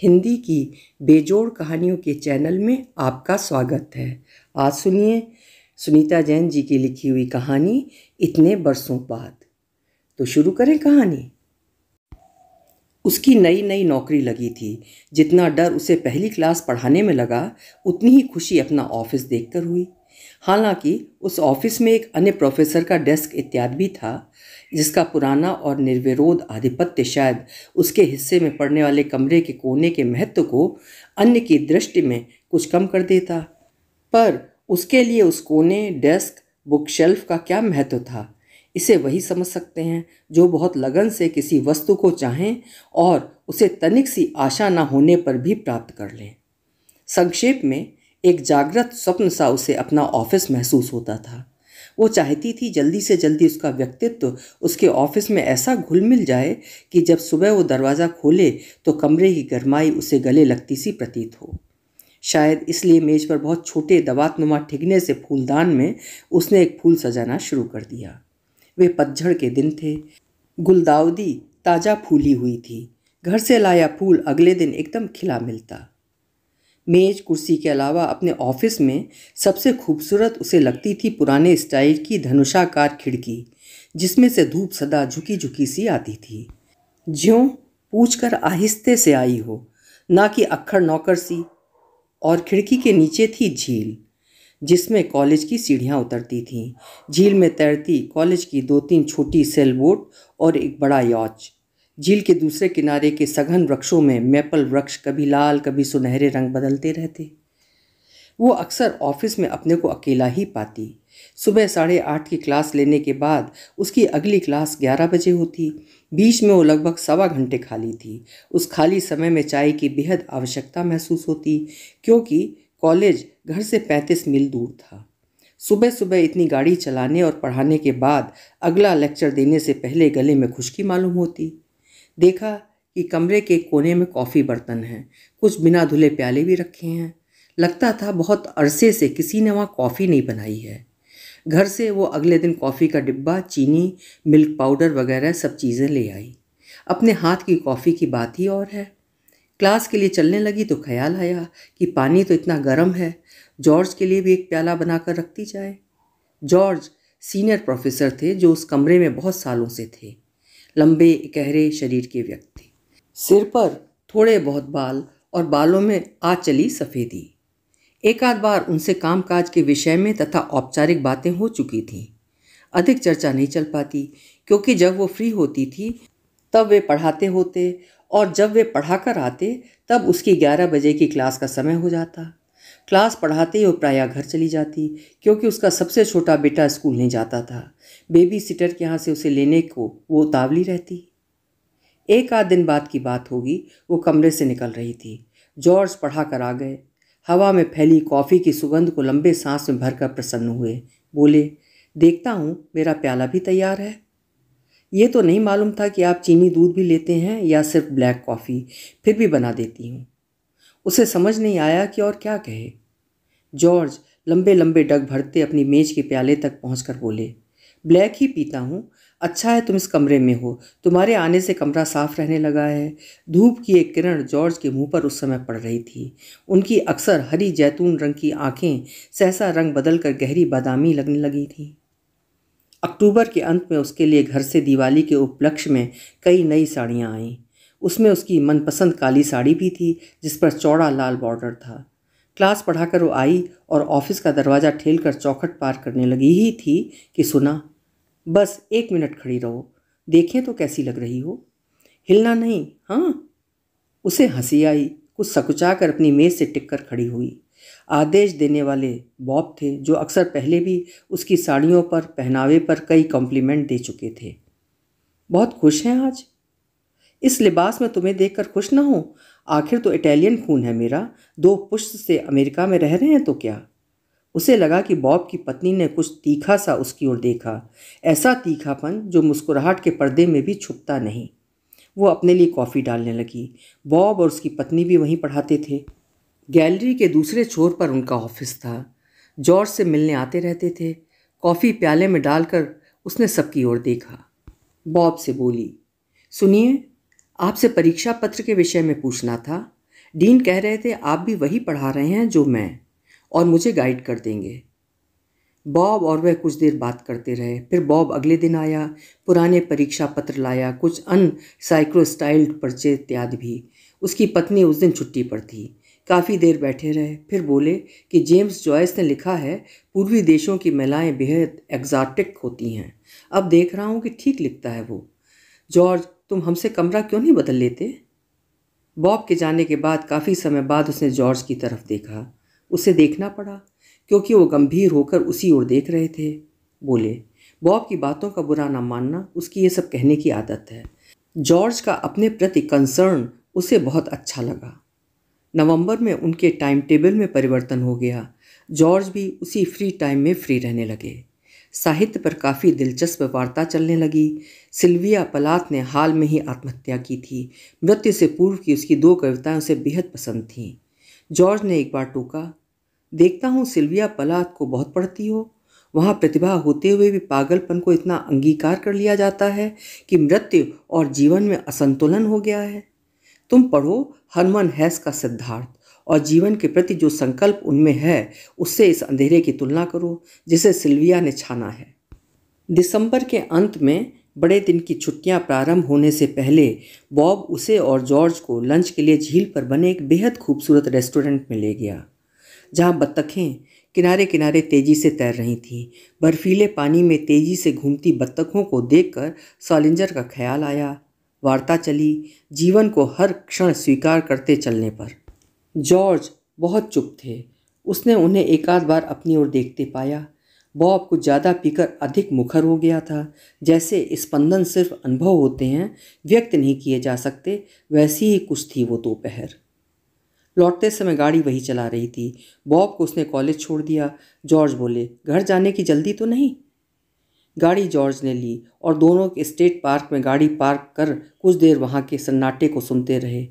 हिंदी की बेजोड़ कहानियों के चैनल में आपका स्वागत है। आज सुनिए सुनीता जैन जी की लिखी हुई कहानी इतने बरसों बाद। तो शुरू करें कहानी। उसकी नई नई नौकरी लगी थी। जितना डर उसे पहली क्लास पढ़ाने में लगा, उतनी ही खुशी अपना ऑफिस देखकर हुई। हालांकि उस ऑफिस में एक अन्य प्रोफेसर का डेस्क इत्यादि भी था, जिसका पुराना और निर्विरोध आधिपत्य शायद उसके हिस्से में पड़ने वाले कमरे के कोने के महत्व को अन्य की दृष्टि में कुछ कम कर देता। पर उसके लिए उस कोने, डेस्क, बुक शेल्फ का क्या महत्व था, इसे वही समझ सकते हैं जो बहुत लगन से किसी वस्तु को चाहें और उसे तनिक सी आशा न होने पर भी प्राप्त कर लें। संक्षेप में, एक जागृत स्वप्न सा उसे अपना ऑफिस महसूस होता था। वो चाहती थी जल्दी से जल्दी उसका व्यक्तित्व उसके ऑफिस में ऐसा घुल मिल जाए कि जब सुबह वो दरवाज़ा खोले तो कमरे की गर्माई उसे गले लगती सी प्रतीत हो। शायद इसलिए मेज पर बहुत छोटे दवातनुमा ठिगने से फूलदान में उसने एक फूल सजाना शुरू कर दिया। वे पतझड़ के दिन थे। गुलदाउदी ताज़ा फूली हुई थी। घर से लाया फूल अगले दिन एकदम खिला मिलता। मेज कुर्सी के अलावा अपने ऑफिस में सबसे खूबसूरत उसे लगती थी पुराने स्टाइल की धनुषाकार खिड़की, जिसमें से धूप सदा झुकी झुकी सी आती थी, ज्यों पूछकर आहिस्ते से आई हो, ना कि अक्खड़ नौकर सी। और खिड़की के नीचे थी झील, जिसमें कॉलेज की सीढ़ियाँ उतरती थीं। झील में तैरती कॉलेज की 2-3 छोटी सेल बोट और एक बड़ा यॉच। झील के दूसरे किनारे के सघन वृक्षों में मैपल वृक्ष कभी लाल कभी सुनहरे रंग बदलते रहते। वो अक्सर ऑफिस में अपने को अकेला ही पाती। सुबह 8:30 की क्लास लेने के बाद उसकी अगली क्लास 11 बजे होती। बीच में वो लगभग 1.25 घंटे खाली थी। उस खाली समय में चाय की बेहद आवश्यकता महसूस होती, क्योंकि कॉलेज घर से 35 मील दूर था। सुबह सुबह इतनी गाड़ी चलाने और पढ़ाने के बाद अगला लेक्चर देने से पहले गले में खुश्की मालूम होती। देखा कि कमरे के कोने में कॉफ़ी बर्तन हैं, कुछ बिना धुले प्याले भी रखे हैं। लगता था बहुत अरसे से किसी ने वहाँ कॉफ़ी नहीं बनाई है। घर से वो अगले दिन कॉफ़ी का डिब्बा, चीनी, मिल्क पाउडर वगैरह सब चीज़ें ले आई। अपने हाथ की कॉफ़ी की बात ही और है। क्लास के लिए चलने लगी तो ख्याल आया कि पानी तो इतना गर्म है, जॉर्ज के लिए भी एक प्याला बनाकर रखती जाए। जॉर्ज सीनियर प्रोफेसर थे जो उस कमरे में बहुत सालों से थे। लंबे गहरे शरीर के व्यक्ति, सिर पर थोड़े बहुत बाल और बालों में आ चली सफ़ेदी। एक आध बार उनसे कामकाज के विषय में तथा औपचारिक बातें हो चुकी थीं। अधिक चर्चा नहीं चल पाती, क्योंकि जब वो फ्री होती थी तब वे पढ़ाते होते और जब वे पढ़ाकर आते तब उसकी 11 बजे की क्लास का समय हो जाता। क्लास पढ़ाते ही वो प्रायः घर चली जाती, क्योंकि उसका सबसे छोटा बेटा स्कूल नहीं जाता था। बेबी सिटर के यहाँ से उसे लेने को वो उतावली रहती। एक आध दिन बाद की बात होगी, वो कमरे से निकल रही थी। जॉर्ज पढ़ा कर आ गए। हवा में फैली कॉफ़ी की सुगंध को लंबे सांस में भरकर प्रसन्न हुए। बोले, देखता हूँ मेरा प्याला भी तैयार है। ये तो नहीं मालूम था कि आप चीनी दूध भी लेते हैं या सिर्फ ब्लैक कॉफ़ी, फिर भी बना देती हूँ। उसे समझ नहीं आया कि और क्या कहे। जॉर्ज लंबे लंबे डग भरते अपनी मेज के प्याले तक पहुंचकर बोले, ब्लैक ही पीता हूँ। अच्छा है तुम इस कमरे में हो, तुम्हारे आने से कमरा साफ रहने लगा है। धूप की एक किरण जॉर्ज के मुंह पर उस समय पड़ रही थी। उनकी अक्सर हरी जैतून रंग की आंखें सहसा रंग बदलकर गहरी बादामी लगने लगी थीं। अक्टूबर के अंत में उसके लिए घर से दिवाली के उपलक्ष्य में कई नई साड़ियाँ आईं। उसमें उसकी मनपसंद काली साड़ी भी थी, जिस पर चौड़ा लाल बॉर्डर था। क्लास पढ़ाकर वो आई और ऑफिस का दरवाज़ा ठेलकर चौखट पार करने लगी ही थी कि सुना, बस 1 मिनट खड़ी रहो, देखें तो कैसी लग रही हो। हिलना नहीं, हाँ। उसे हंसी आई। कुछ सकुचा कर अपनी मेज़ से टिककर खड़ी हुई। आदेश देने वाले बॉब थे, जो अक्सर पहले भी उसकी साड़ियों पर, पहनावे पर कई कॉम्प्लीमेंट दे चुके थे। बहुत खुश हैं आज? इस लिबास में तुम्हें देखकर खुश ना हो? आखिर तो इटालियन खून है मेरा। 2 पुश्त से अमेरिका में रह रहे हैं तो क्या। उसे लगा कि बॉब की पत्नी ने कुछ तीखा सा उसकी ओर देखा, ऐसा तीखापन जो मुस्कुराहट के पर्दे में भी छुपता नहीं। वो अपने लिए कॉफ़ी डालने लगी। बॉब और उसकी पत्नी भी वहीं पढ़ाते थे। गैलरी के दूसरे छोर पर उनका ऑफिस था। जॉर्ज से मिलने आते रहते थे। कॉफ़ी प्याले में डालकर उसने सबकी ओर देखा। बॉब से बोली, सुनिए, आपसे परीक्षा पत्र के विषय में पूछना था। डीन कह रहे थे आप भी वही पढ़ा रहे हैं जो मैं, और मुझे गाइड कर देंगे। बॉब और वह कुछ देर बात करते रहे। फिर बॉब अगले दिन आया, पुराने परीक्षा पत्र लाया, कुछ अनसाइक्लोस्टाइल्ड पर्चे इत्यादि भी। उसकी पत्नी उस दिन छुट्टी पर थी। काफ़ी देर बैठे रहे, फिर बोले कि जेम्स जॉयस ने लिखा है पूर्वी देशों की महिलाएं बेहद एग्जॉटिक होती हैं। अब देख रहा हूँ कि ठीक लिखता है वो। जॉर्ज, तुम हमसे कमरा क्यों नहीं बदल लेते? बॉब के जाने के बाद काफ़ी समय बाद उसने जॉर्ज की तरफ देखा। उसे देखना पड़ा क्योंकि वो गंभीर होकर उसी ओर देख रहे थे। बोले, बॉब की बातों का बुरा ना मानना, उसकी ये सब कहने की आदत है। जॉर्ज का अपने प्रति कंसर्न उसे बहुत अच्छा लगा। नवंबर में उनके टाइम टेबल में परिवर्तन हो गया। जॉर्ज भी उसी फ्री टाइम में फ्री रहने लगे। साहित्य पर काफ़ी दिलचस्प वार्ता चलने लगी। सिल्विया पलात ने हाल में ही आत्महत्या की थी। मृत्यु से पूर्व की उसकी 2 कविताएं उसे बेहद पसंद थीं। जॉर्ज ने एक बार टोका, देखता हूँ सिल्विया पलात को बहुत पढ़ती हो। वहाँ प्रतिभा होते हुए भी पागलपन को इतना अंगीकार कर लिया जाता है कि मृत्यु और जीवन में असंतुलन हो गया है। तुम पढ़ो हरमन हेस का सिद्धार्थ और जीवन के प्रति जो संकल्प उनमें है उससे इस अंधेरे की तुलना करो जिसे सिल्विया ने छाना है। दिसंबर के अंत में बड़े दिन की छुट्टियां प्रारंभ होने से पहले बॉब उसे और जॉर्ज को लंच के लिए झील पर बने एक बेहद खूबसूरत रेस्टोरेंट में ले गया, जहां बत्तखें किनारे किनारे तेजी से तैर रही थीं। बर्फीले पानी में तेजी से घूमती बत्तखों को देखकर सॉलिंजर का ख्याल आया। वार्ता चली, जीवन को हर क्षण स्वीकार करते चलने पर। जॉर्ज बहुत चुप थे। उसने उन्हें एकाध बार अपनी ओर देखते पाया। बॉब कुछ ज़्यादा पीकर अधिक मुखर हो गया था। जैसे स्पंदन सिर्फ अनुभव होते हैं, व्यक्त नहीं किए जा सकते, वैसी ही कुछ थी वो दोपहर। लौटते समय गाड़ी वही चला रही थी। बॉब को उसने कॉलेज छोड़ दिया। जॉर्ज बोले, घर जाने की जल्दी तो नहीं? गाड़ी जॉर्ज ने ली और दोनों स्टेट पार्क में गाड़ी पार्क कर कुछ देर वहाँ के सन्नाटे को सुनते रहे।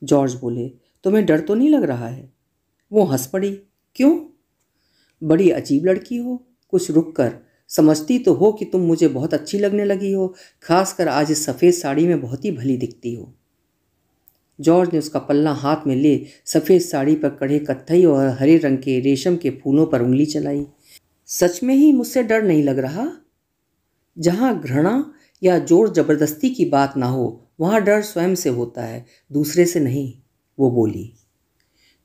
जॉर्ज बोले, तुम्हें डर तो नहीं लग रहा है? वो हंस पड़ी, क्यों? बड़ी अजीब लड़की हो। कुछ रुक कर, समझती तो हो कि तुम मुझे बहुत अच्छी लगने लगी हो, खासकर आज इस सफ़ेद साड़ी में बहुत ही भली दिखती हो। जॉर्ज ने उसका पल्ला हाथ में ले सफ़ेद साड़ी पर कढ़े कत्थई और हरे रंग के रेशम के फूलों पर उंगली चलाई। सच में ही मुझसे डर नहीं लग रहा? जहाँ घृणा या जोर जबरदस्ती की बात ना हो वहाँ डर स्वयं से होता है, दूसरे से नहीं, वो बोली।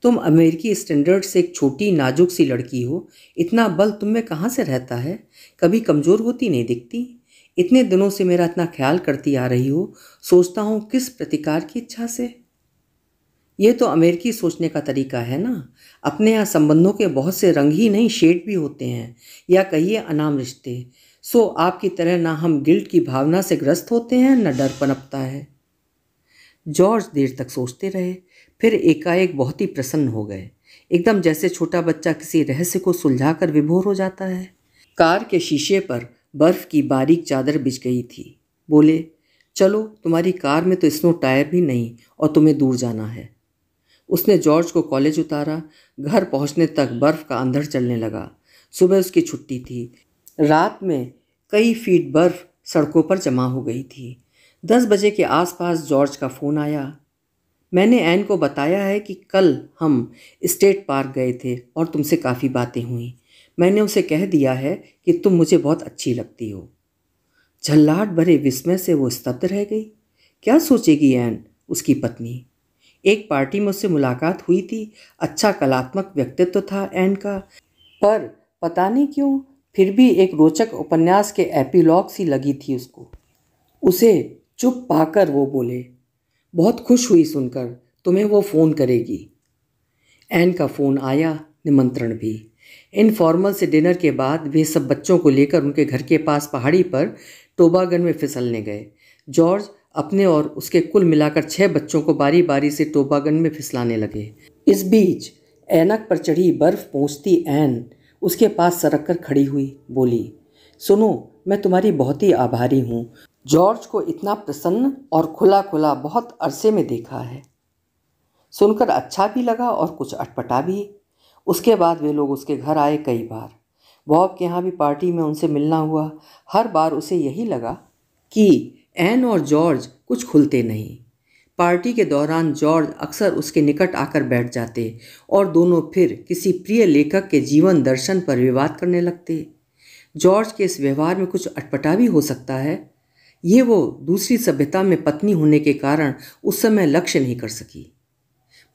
तुम अमेरिकी स्टैंडर्ड से एक छोटी नाजुक सी लड़की हो, इतना बल तुम में कहाँ से रहता है? कभी कमज़ोर होती नहीं दिखती। इतने दिनों से मेरा इतना ख्याल करती आ रही हो, सोचता हूँ किस प्रतिकार की इच्छा से। ये तो अमेरिकी सोचने का तरीका है ना। अपने यहाँ संबंधों के बहुत से रंग ही नहीं शेड भी होते हैं, या कहिए अनाम रिश्ते। सो आपकी तरह ना हम गिल्ट की भावना से ग्रस्त होते हैं, न डर पनपता है। जॉर्ज देर तक सोचते रहे, फिर एकाएक बहुत ही प्रसन्न हो गए, एकदम जैसे छोटा बच्चा किसी रहस्य को सुलझाकर विभोर हो जाता है। कार के शीशे पर बर्फ की बारीक चादर बिछ गई थी। बोले, चलो, तुम्हारी कार में तो स्नो टायर भी नहीं और तुम्हें दूर जाना है। उसने जॉर्ज को कॉलेज उतारा। घर पहुंचने तक बर्फ का अंधड़ चलने लगा। सुबह उसकी छुट्टी थी। रात में कई फीट बर्फ सड़कों पर जमा हो गई थी। 10 बजे के आसपास जॉर्ज का फ़ोन आया। मैंने एन को बताया है कि कल हम स्टेट पार्क गए थे और तुमसे काफ़ी बातें हुई। मैंने उसे कह दिया है कि तुम मुझे बहुत अच्छी लगती हो। झल्लाहट भरे विस्मय से वो स्तब्ध रह गई। क्या सोचेगी एन, उसकी पत्नी? एक पार्टी में उससे मुलाकात हुई थी। अच्छा कलात्मक व्यक्तित्व था एन का, पर पता नहीं क्यों फिर भी एक रोचक उपन्यास के एपिलॉग सी लगी थी उसको। उसे चुप पाकर वो बोले, बहुत खुश हुई सुनकर, तुम्हें वो फ़ोन करेगी। एन का फ़ोन आया, निमंत्रण भी। इनफॉर्मल से डिनर के बाद वे सब बच्चों को लेकर उनके घर के पास पहाड़ी पर टोबागन में फिसलने गए। जॉर्ज अपने और उसके कुल मिलाकर 6 बच्चों को बारी बारी से टोबागन में फिसलाने लगे। इस बीच ऐनक पर चढ़ी बर्फ पहुँचती एन उसके पास सरक कर खड़ी हुई, बोली, सुनो, मैं तुम्हारी बहुत ही आभारी हूँ। जॉर्ज को इतना प्रसन्न और खुला खुला बहुत अरसे में देखा है। सुनकर अच्छा भी लगा और कुछ अटपटा भी। उसके बाद वे लोग उसके घर आए कई बार। बॉब के यहाँ भी पार्टी में उनसे मिलना हुआ। हर बार उसे यही लगा कि एन और जॉर्ज कुछ खुलते नहीं। पार्टी के दौरान जॉर्ज अक्सर उसके निकट आकर बैठ जाते और दोनों फिर किसी प्रिय लेखक के जीवन दर्शन पर विवाद करने लगते। जॉर्ज के इस व्यवहार में कुछ अटपटा भी हो सकता है। ये वो दूसरी सभ्यता में पत्नी होने के कारण उस समय लक्ष्य नहीं कर सकी।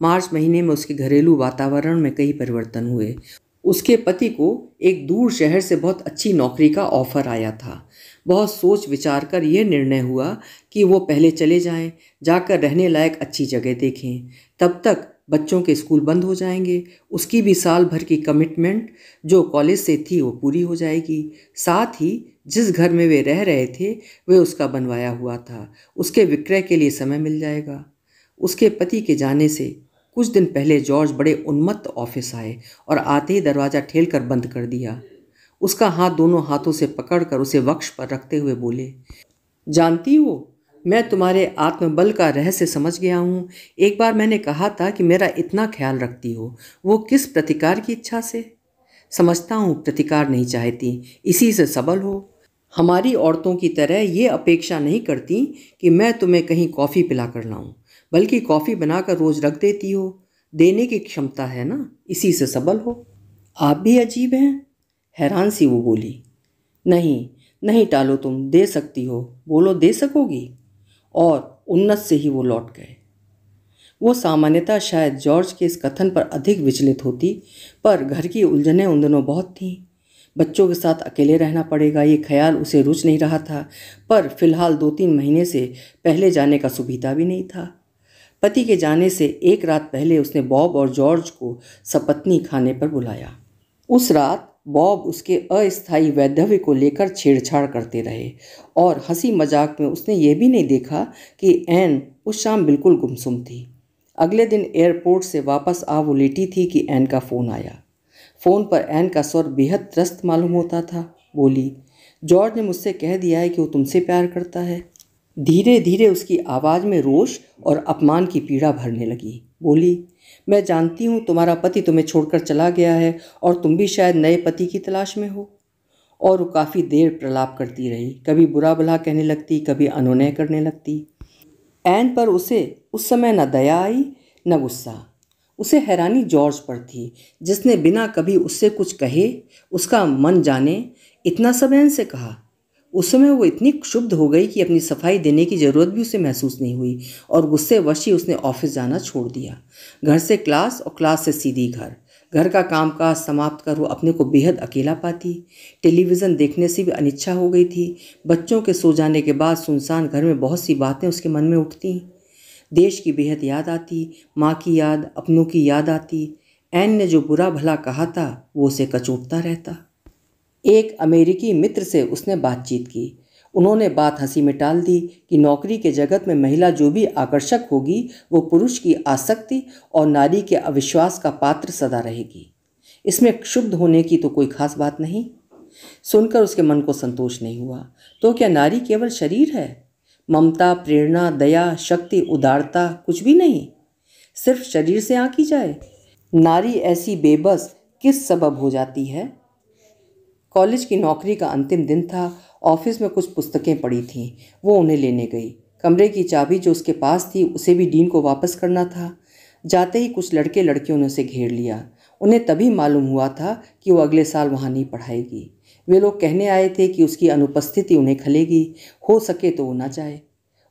मार्च महीने में उसके घरेलू वातावरण में कई परिवर्तन हुए। उसके पति को एक दूर शहर से बहुत अच्छी नौकरी का ऑफर आया था। बहुत सोच विचार कर यह निर्णय हुआ कि वो पहले चले जाएं, जाकर रहने लायक अच्छी जगह देखें। तब तक बच्चों के स्कूल बंद हो जाएंगे। उसकी भी साल भर की कमिटमेंट जो कॉलेज से थी वो पूरी हो जाएगी। साथ ही जिस घर में वे रह रहे थे वे उसका बनवाया हुआ था, उसके विक्रय के लिए समय मिल जाएगा। उसके पति के जाने से कुछ दिन पहले जॉर्ज बड़े उन्मत्त ऑफिस आए और आते ही दरवाज़ा ठेल कर बंद कर दिया। उसका हाथ दोनों हाथों से पकड़कर उसे वक्ष पर रखते हुए बोले, जानती हो, मैं तुम्हारे आत्मबल का रहस्य समझ गया हूँ। एक बार मैंने कहा था कि मेरा इतना ख्याल रखती हो, वो किस प्रतिकार की इच्छा से? समझता हूँ प्रतिकार नहीं चाहती, इसी से सबल हो। हमारी औरतों की तरह ये अपेक्षा नहीं करती कि मैं तुम्हें कहीं कॉफ़ी पिला कर लाऊं, बल्कि कॉफ़ी बनाकर रोज़ रख देती हो। देने की क्षमता है ना, इसी से सबल हो। आप भी अजीब हैं, हैरान सी वो बोली। नहीं नहीं टालो, तुम दे सकती हो, बोलो दे सकोगी। और उन्नत से ही वो लौट गए। वो सामान्यतः शायद जॉर्ज के इस कथन पर अधिक विचलित होती, पर घर की उलझनें उन दिनों बहुत थीं। बच्चों के साथ अकेले रहना पड़ेगा, ये ख्याल उसे रुच नहीं रहा था, पर फिलहाल 2-3 महीने से पहले जाने का सुविधा भी नहीं था। पति के जाने से एक रात पहले उसने बॉब और जॉर्ज को सपत्नी खाने पर बुलाया। उस रात बॉब उसके अस्थायी वैधव्य को लेकर छेड़छाड़ करते रहे और हंसी मजाक में उसने ये भी नहीं देखा कि एन उस शाम बिल्कुल गुमसुम थी। अगले दिन एयरपोर्ट से वापस आ वो लेटी थी कि एन का फ़ोन आया। फ़ोन पर एन का स्वर बेहद त्रस्त मालूम होता था। बोली, जॉर्ज ने मुझसे कह दिया है कि वो तुमसे प्यार करता है। धीरे धीरे उसकी आवाज़ में रोष और अपमान की पीड़ा भरने लगी। बोली, मैं जानती हूँ तुम्हारा पति तुम्हें छोड़कर चला गया है और तुम भी शायद नए पति की तलाश में हो। और वो काफ़ी देर प्रलाप करती रही, कभी बुरा भला कहने लगती, कभी अनुनय करने लगती। एन पर उसे उस समय न दया आई न गुस्सा। उसे हैरानी जॉर्ज पर थी, जिसने बिना कभी उससे कुछ कहे, उसका मन जाने, इतना सब एन से कहा। उस समय वो इतनी क्षुब्ध हो गई कि अपनी सफाई देने की ज़रूरत भी उसे महसूस नहीं हुई और गुस्से वश ही उसने ऑफिस जाना छोड़ दिया। घर से क्लास और क्लास से सीधी घर। घर का कामकाज समाप्त कर वो अपने को बेहद अकेला पाती। टेलीविज़न देखने से भी अनिच्छा हो गई थी। बच्चों के सो जाने के बाद सुनसान घर में बहुत सी बातें उसके मन में उठती। देश की बेहद याद आती, माँ की याद, अपनों की याद आती। एन ने जो बुरा भला कहा था वो उसे कचोटता रहता। एक अमेरिकी मित्र से उसने बातचीत की। उन्होंने बात हंसी में टाल दी कि नौकरी के जगत में महिला जो भी आकर्षक होगी वो पुरुष की आसक्ति और नारी के अविश्वास का पात्र सदा रहेगी। इसमें क्षुब्ध होने की तो कोई खास बात नहीं। सुनकर उसके मन को संतोष नहीं हुआ। तो क्या नारी केवल शरीर है? ममता, प्रेरणा, दया, शक्ति, उदारता कुछ भी नहीं? सिर्फ शरीर से आंकी जाए? नारी ऐसी बेबस किस सबब हो जाती है? कॉलेज की नौकरी का अंतिम दिन था। ऑफिस में कुछ पुस्तकें पड़ी थीं, वो उन्हें लेने गई। कमरे की चाबी जो उसके पास थी उसे भी डीन को वापस करना था। जाते ही कुछ लड़के लड़कियों ने उसे घेर लिया। उन्हें तभी मालूम हुआ था कि वो अगले साल वहाँ नहीं पढ़ाएगी। वे लोग कहने आए थे कि उसकी अनुपस्थिति उन्हें खलेगी, हो सके तो वो न जाए।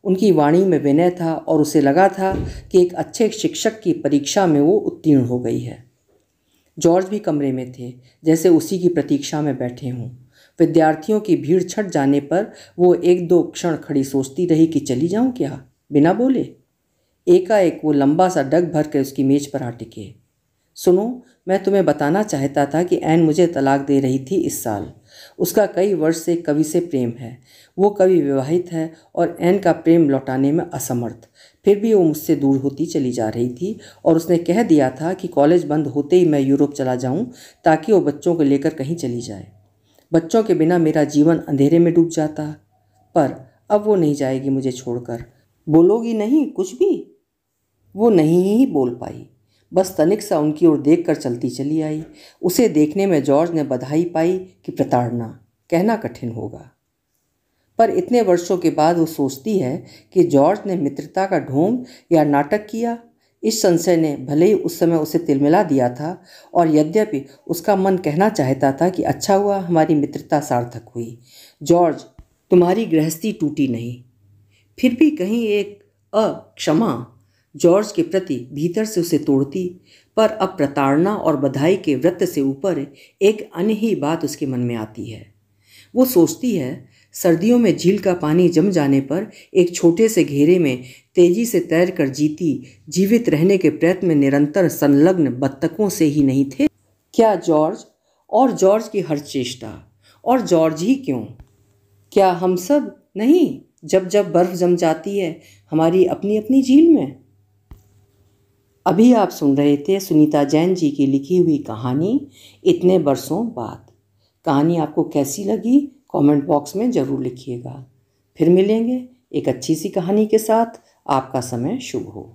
उनकी वाणी में विनय था और उसे लगा था कि एक अच्छे शिक्षक की परीक्षा में वो उत्तीर्ण हो गई है। जॉर्ज भी कमरे में थे, जैसे उसी की प्रतीक्षा में बैठे हों। विद्यार्थियों की भीड़ छट जाने पर वो 1-2 क्षण खड़ी सोचती रही कि चली जाऊं क्या, बिना बोले। एकाएक वो लंबा सा डग भर कर उसकी मेज पर आ टिके। सुनो, मैं तुम्हें बताना चाहता था कि एन मुझे तलाक दे रही थी इस साल। उसका कई वर्ष से कवि से प्रेम है। वो कवि विवाहित है और एन का प्रेम लौटाने में असमर्थ। फिर भी वो मुझसे दूर होती चली जा रही थी और उसने कह दिया था कि कॉलेज बंद होते ही मैं यूरोप चला जाऊं ताकि वो बच्चों को लेकर कहीं चली जाए। बच्चों के बिना मेरा जीवन अंधेरे में डूब जाता। पर अब वो नहीं जाएगी मुझे छोड़कर। बोलोगी नहीं कुछ भी? वो नहीं ही बोल पाई, बस तनिक सा उनकी ओर देखकर चलती चली आई। उसे देखने में जॉर्ज ने बधाई पाई कि प्रताड़ना कहना कठिन होगा। पर इतने वर्षों के बाद वो सोचती है कि जॉर्ज ने मित्रता का ढोंग या नाटक किया। इस संशय ने भले ही उस समय उसे तिलमिला दिया था, और यद्यपि उसका मन कहना चाहता था कि अच्छा हुआ हमारी मित्रता सार्थक हुई, जॉर्ज तुम्हारी गृहस्थी टूटी नहीं, फिर भी कहीं एक अक्षमा जॉर्ज के प्रति भीतर से उसे तोड़ती। पर अब प्रताड़ना और बधाई के व्रत से ऊपर एक अन्य ही बात उसके मन में आती है। वो सोचती है, सर्दियों में झील का पानी जम जाने पर एक छोटे से घेरे में तेजी से तैरकर जीवित रहने के प्रयत्न में निरंतर संलग्न बत्तखों से ही नहीं थे क्या जॉर्ज? और जॉर्ज की हर चेष्टा, और जॉर्ज ही क्यों, क्या हम सब नहीं, जब जब बर्फ जम जाती है हमारी अपनी अपनी झील में? अभी आप सुन रहे थे सुनीता जैन जी की लिखी हुई कहानी इतने बरसों बाद। कहानी आपको कैसी लगी कमेंट बॉक्स में ज़रूर लिखिएगा। फिर मिलेंगे एक अच्छी सी कहानी के साथ। आपका समय शुभ हो।